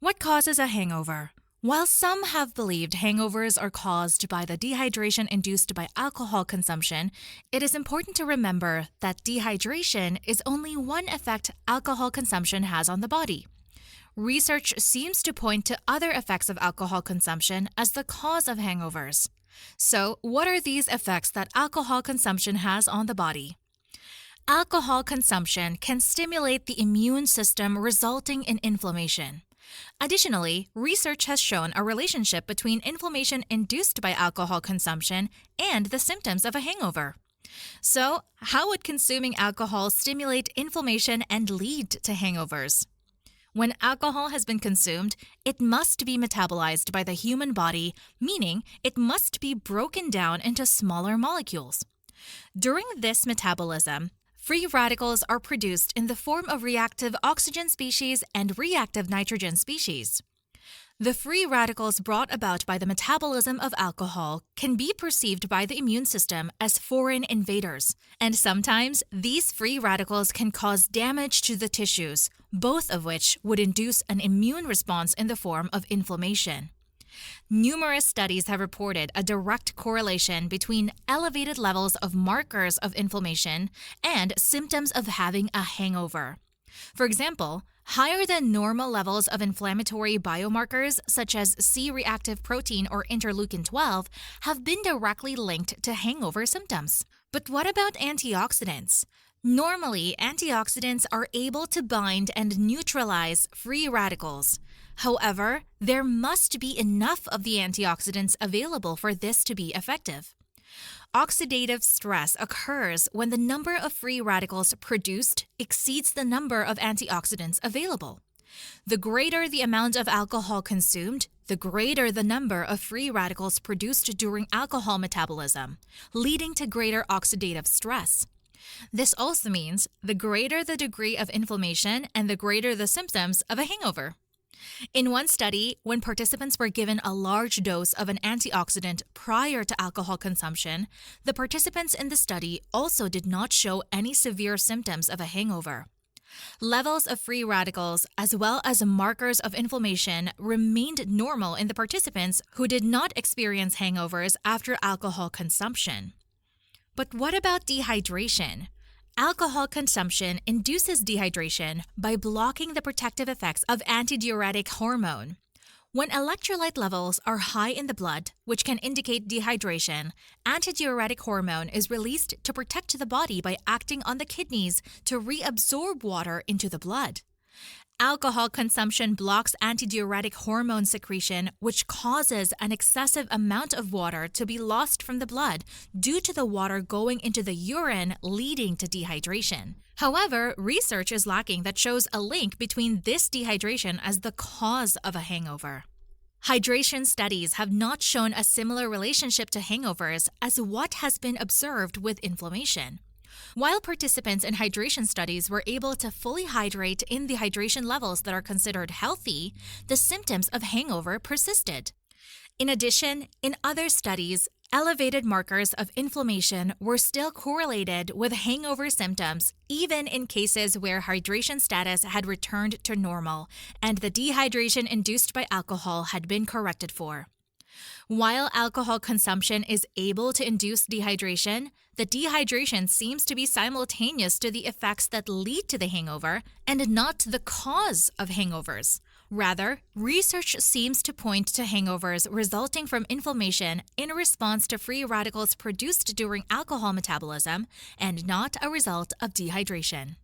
What causes a hangover? While some have believed hangovers are caused by the dehydration induced by alcohol consumption, it is important to remember that dehydration is only one effect alcohol consumption has on the body. Research seems to point to other effects of alcohol consumption as the cause of hangovers. So, what are these effects that alcohol consumption has on the body? Alcohol consumption can stimulate the immune system, resulting in inflammation. Additionally, research has shown a relationship between inflammation induced by alcohol consumption and the symptoms of a hangover. So, how would consuming alcohol stimulate inflammation and lead to hangovers? When alcohol has been consumed, it must be metabolized by the human body, meaning it must be broken down into smaller molecules. During this metabolism, free radicals are produced in the form of reactive oxygen species and reactive nitrogen species. The free radicals brought about by the metabolism of alcohol can be perceived by the immune system as foreign invaders, and sometimes these free radicals can cause damage to the tissues, both of which would induce an immune response in the form of inflammation. Numerous studies have reported a direct correlation between elevated levels of markers of inflammation and symptoms of having a hangover. For example, higher than normal levels of inflammatory biomarkers such as C-reactive protein or interleukin-12 have been directly linked to hangover symptoms. But what about antioxidants? Normally, antioxidants are able to bind and neutralize free radicals. However, there must be enough of the antioxidants available for this to be effective. Oxidative stress occurs when the number of free radicals produced exceeds the number of antioxidants available. The greater the amount of alcohol consumed, the greater the number of free radicals produced during alcohol metabolism, leading to greater oxidative stress. This also means the greater the degree of inflammation and the greater the symptoms of a hangover. In one study, when participants were given a large dose of an antioxidant prior to alcohol consumption, the participants in the study also did not show any severe symptoms of a hangover. Levels of free radicals, as well as markers of inflammation, remained normal in the participants who did not experience hangovers after alcohol consumption. But what about dehydration? Alcohol consumption induces dehydration by blocking the protective effects of antidiuretic hormone. When electrolyte levels are high in the blood, which can indicate dehydration, antidiuretic hormone is released to protect the body by acting on the kidneys to reabsorb water into the blood. Alcohol consumption blocks antidiuretic hormone secretion, which causes an excessive amount of water to be lost from the blood due to the water going into the urine, leading to dehydration. However, research is lacking that shows a link between this dehydration as the cause of a hangover. Hydration studies have not shown a similar relationship to hangovers as what has been observed with inflammation. While participants in hydration studies were able to fully hydrate in the hydration levels that are considered healthy, the symptoms of hangover persisted. In addition, in other studies, elevated markers of inflammation were still correlated with hangover symptoms, even in cases where hydration status had returned to normal and the dehydration induced by alcohol had been corrected for. While alcohol consumption is able to induce dehydration, the dehydration seems to be simultaneous to the effects that lead to the hangover and not the cause of hangovers. Rather, research seems to point to hangovers resulting from inflammation in response to free radicals produced during alcohol metabolism and not a result of dehydration.